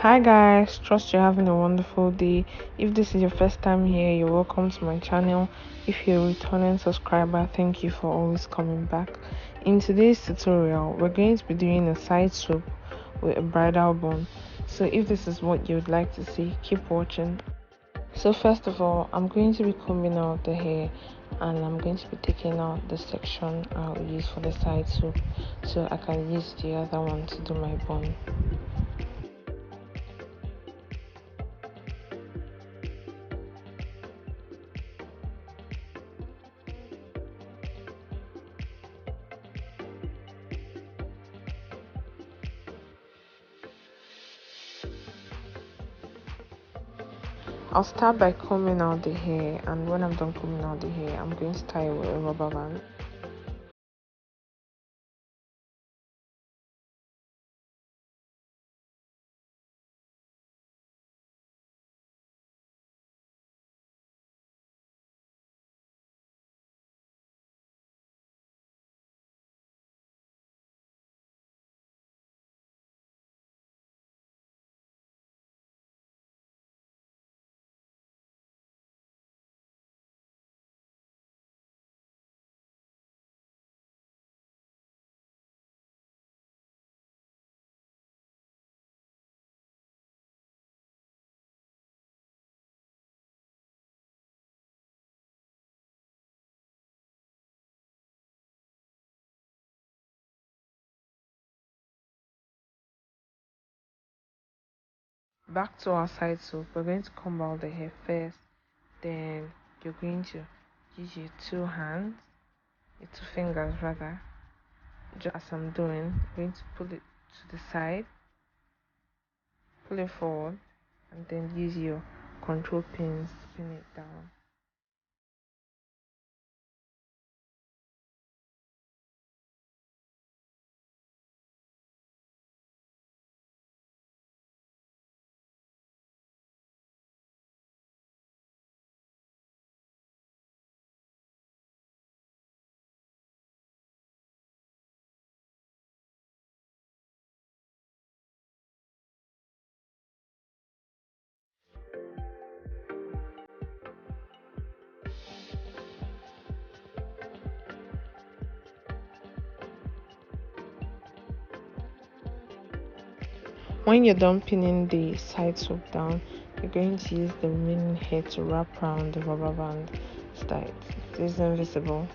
Hi guys, trust you're having a wonderful day. If this is your first time here, you're welcome to my channel. If you're a returning subscriber, thank you for always coming back. In today's tutorial, we're going to be doing a side swoop with a bridal bun. So if this is what you would like to see, keep watching. So first of all, I'm going to be combing out the hair and I'm going to be taking out the section I'll use for the side swoop so I can use the other one to do my bun. I'll start by combing out the hair, and when I'm done combing out the hair, I'm going to tie it with a rubber band. Back to our side swoop, we're going to comb out the hair first. Then you're going to use your two hands, your two fingers rather, just as I'm doing. You're going to pull it to the side, pull it forward, and then use your control pins to pin it down. When you're done pinning the side swoop down, you're going to use the remaining hair to wrap around the rubber band so that it is invisible.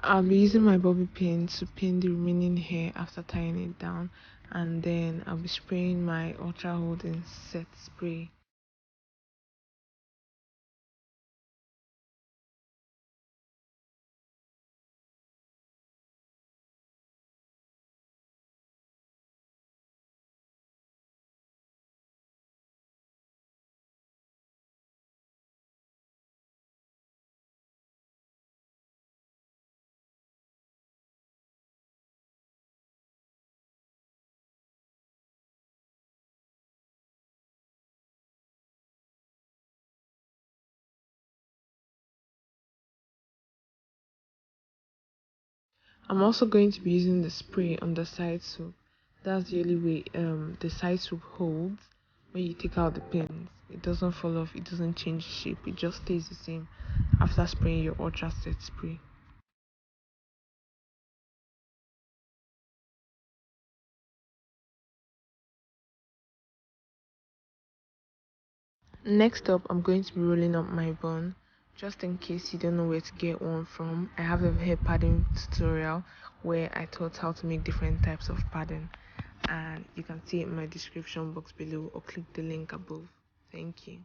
I'll be using my bobby pin to pin the remaining hair after tying it down, and then I'll be spraying my ultra holding set spray. I'm also going to be using the spray on the side swoop. That's the only way the side swoop holds when you take out the pins. It doesn't fall off, it doesn't change shape, it just stays the same after spraying your ultra set spray. Next up, I'm going to be rolling up my bun. Just in case you don't know where to get one from, I have a hair padding tutorial where I taught how to make different types of padding, and you can see it in my description box below or click the link above. Thank you.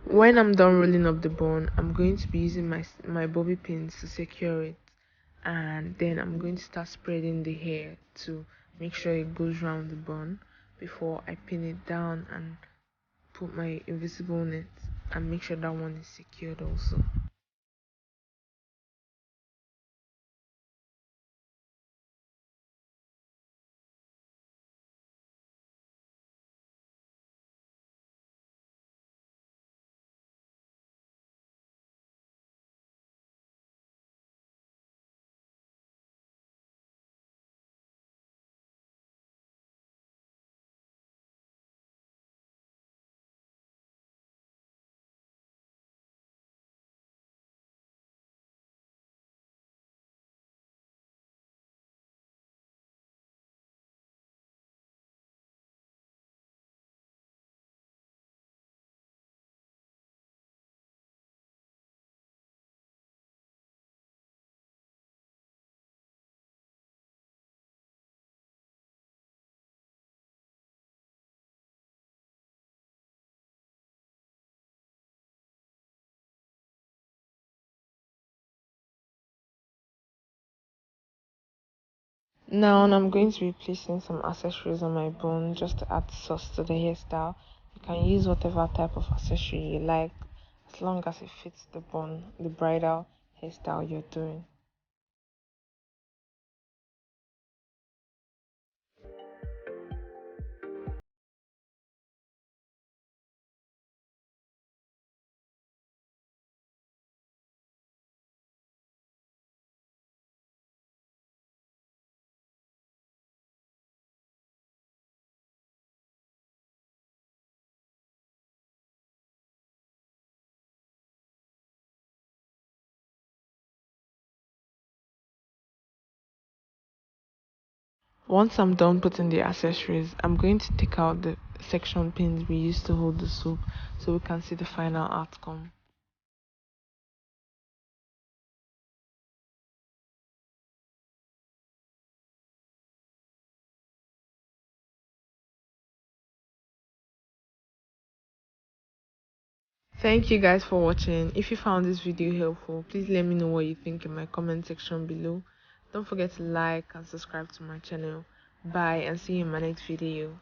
When I'm done rolling up the bun, I'm going to be using my bobby pins to secure it, and then I'm going to start spreading the hair to make sure it goes round the bun before I pin it down and put my invisible net and make sure that one is secured also. Now I'm going to be placing some accessories on my bone just to add sauce to the hairstyle. You can use whatever type of accessory you like as long as it fits the bone, the bridal hairstyle you're doing. Once I'm done putting the accessories, I'm going to take out the section pins we used to hold the soup so we can see the final outcome. Thank you guys for watching. If you found this video helpful, please let me know what you think in my comment section below. Don't forget to like and subscribe to my channel. Bye and see you in my next video.